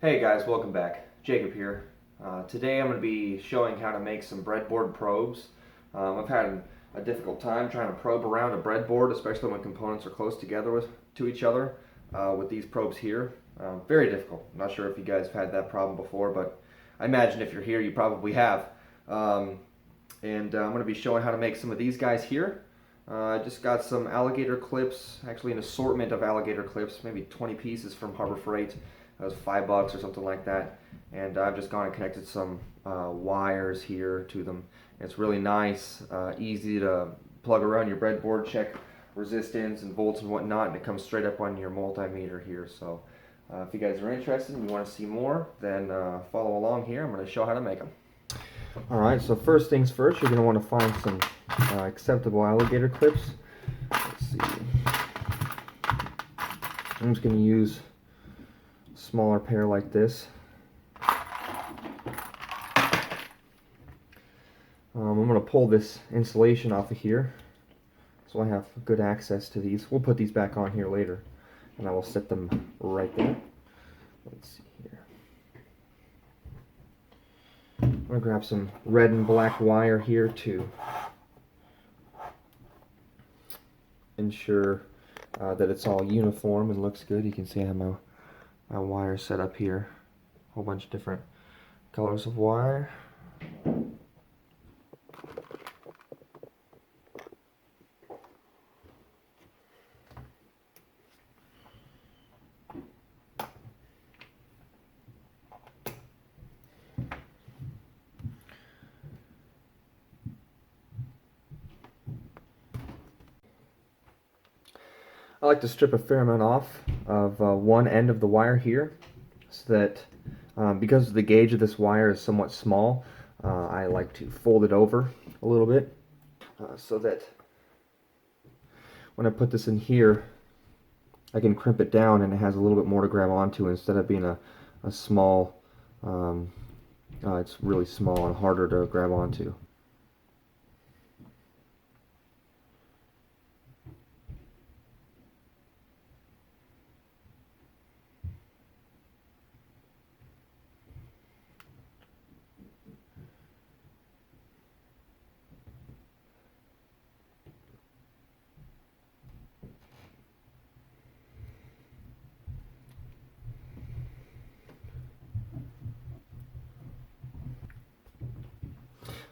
Hey guys, welcome back. Jacob here. Today I'm going to be showing how to make some breadboard probes. I've had a difficult time trying to probe around a breadboard, especially when components are close together to each other with these probes here. Very difficult. I'm not sure if you guys have had that problem before, but I imagine if you're here you probably have. I'm going to be showing how to make some of these guys here. I just got some alligator clips, actually an assortment of alligator clips, maybe 20 pieces from Harbor Freight. That was $5 or something like that. And I've just gone and connected some wires here to them. It's really nice, easy to plug around your breadboard, check resistance and volts and whatnot, and it comes straight up on your multimeter here. So if you guys are interested and you want to see more, then follow along here. I'm going to show how to make them. Alright, so first things first, you're going to want to find some acceptable alligator clips. Let's see. I'm just going to use a smaller pair like this. I'm going to pull this insulation off of here so I have good access to these. We'll put these back on here later and I will set them right there. Let's see here. I'm going to grab some red and black wire here to ensure that it's all uniform and looks good. You can see I have my wire set up here. A whole bunch of different colors of wire. I like to strip a fair amount off of one end of the wire here so that because the gauge of this wire is somewhat small, I like to fold it over a little bit so that when I put this in here I can crimp it down and it has a little bit more to grab onto instead of being a small, it's really small and harder to grab onto.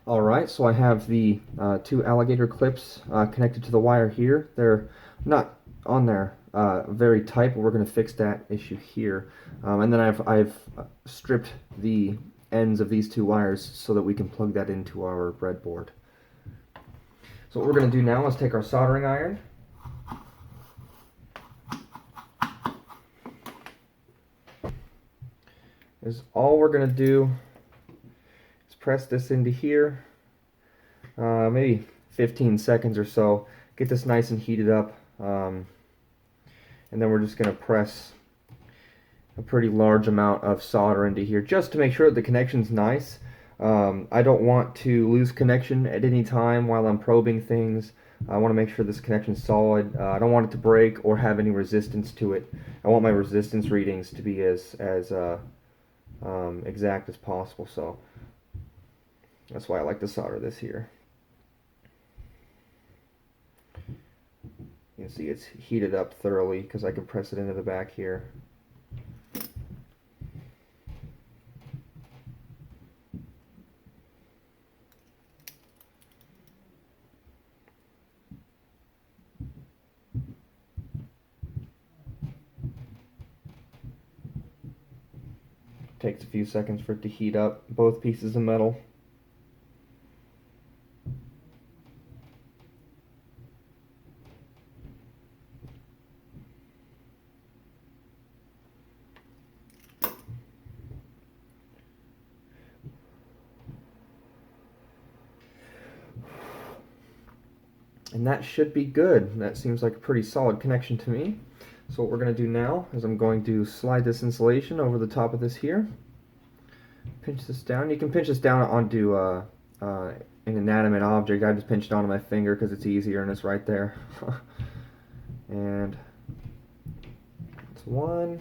Alright, so I have the two alligator clips connected to the wire here. They're not on there very tight, but we're going to fix that issue here. And then I've stripped the ends of these two wires so that we can plug that into our breadboard. So what we're going to do now is take our soldering iron. All we're going to do press this into here, maybe 15 seconds or so, get this nice and heated up, and then we're just going to press a pretty large amount of solder into here just to make sure that the connection's nice. I don't want to lose connection at any time while I'm probing things. I want to make sure this connection's solid. I don't want it to break or have any resistance to it. I want my resistance readings to be as exact as possible, so that's why I like to solder this here. You can see it's heated up thoroughly because I can press it into the back here. Takes a few seconds for it to heat up both pieces of metal. And that should be good. That seems like a pretty solid connection to me. So what we're going to do now is I'm going to slide this insulation over the top of this here. Pinch this down. You can pinch this down onto an inanimate object. I just pinched it onto my finger because it's easier and it's right there. And it's one.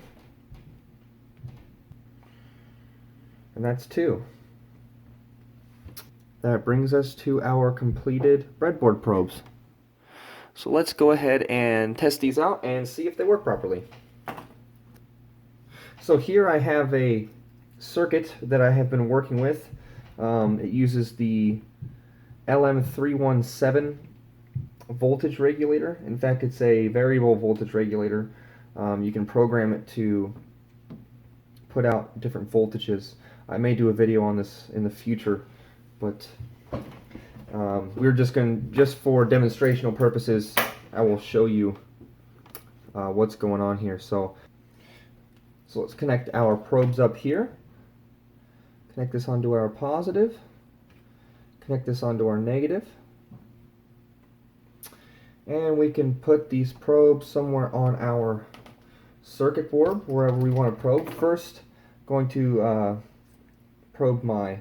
And that's 2. That brings us to our completed breadboard probes. So let's go ahead and test these out and see if they work properly. So here I have a circuit that I have been working with. It uses the LM317 voltage regulator. In fact, it's a variable voltage regulator. You can program it to put out different voltages. I may do a video on this in the future, but we're just for demonstrational purposes, I will show you what's going on here. So let's connect our probes up here. Connect this onto our positive. Connect this onto our negative. And we can put these probes somewhere on our circuit board, wherever we want to probe. First, going to probe my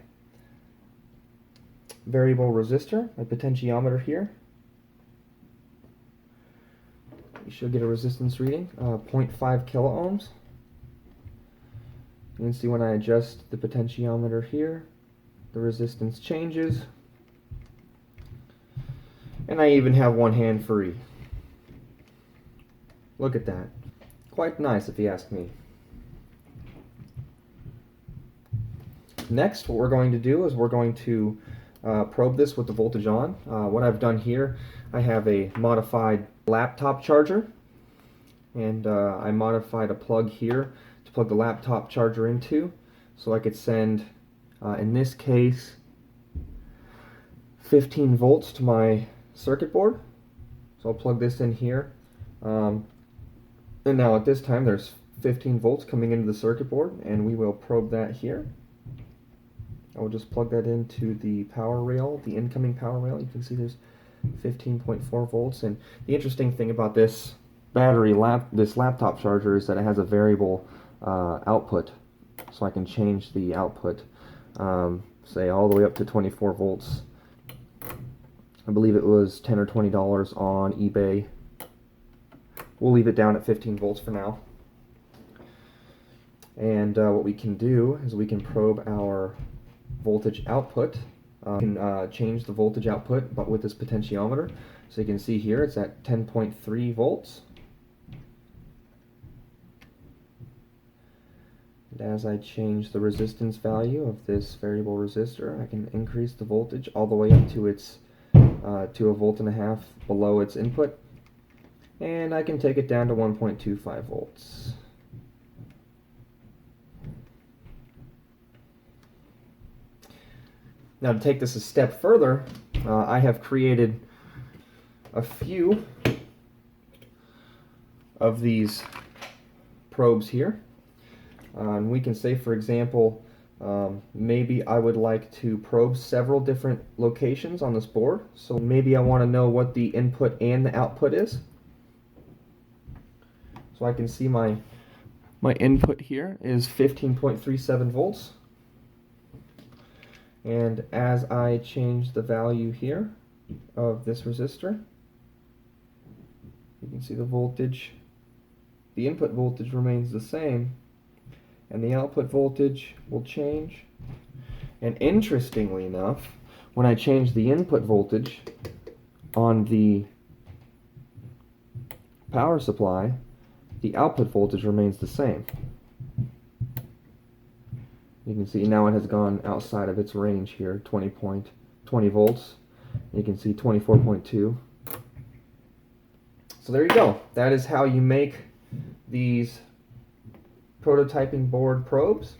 variable resistor, my potentiometer here. You should get a resistance reading, 0.5 kiloohms. You can see when I adjust the potentiometer here, the resistance changes. And I even have one hand free. Look at that. Quite nice if you ask me. Next, what we're going to do is we're going to probe this with the voltage on. What I've done here, I have a modified laptop charger, and I modified a plug here to plug the laptop charger into, so I could send, in this case, 15 volts to my circuit board. So I'll plug this in here, and now at this time there's 15 volts coming into the circuit board, and we will probe that here. I will just plug that into the power rail, the incoming power rail. You can see there's 15.4 volts. And the interesting thing about this this laptop charger is that it has a variable output, so I can change the output, say all the way up to 24 volts. I believe it was $10 or $20 on eBay. We'll leave it down at 15 volts for now. And what we can do is we can probe our voltage output. We can change the voltage output but with this potentiometer. So you can see here it's at 10.3 volts. And as I change the resistance value of this variable resistor, I can increase the voltage all the way up to its to 1.5 volts below its input, and I can take it down to 1.25 volts. Now to take this a step further, I have created a few of these probes here. And we can say, for example, maybe I would like to probe several different locations on this board. So maybe I want to know what the input and the output is. So I can see my input here is 15.37 volts. And as I change the value here of this resistor, you can see the voltage, the input voltage remains the same, and the output voltage will change. And interestingly enough, when I change the input voltage on the power supply, the output voltage remains the same. You can see now it has gone outside of its range here, 20 volts. You can see 24.2. So there you go. That is how you make these prototyping board probes.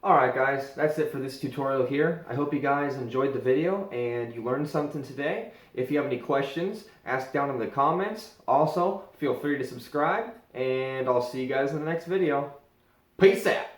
Alright guys, that's it for this tutorial here. I hope you guys enjoyed the video and you learned something today. If you have any questions, ask down in the comments. Also, feel free to subscribe, and I'll see you guys in the next video. Peace out!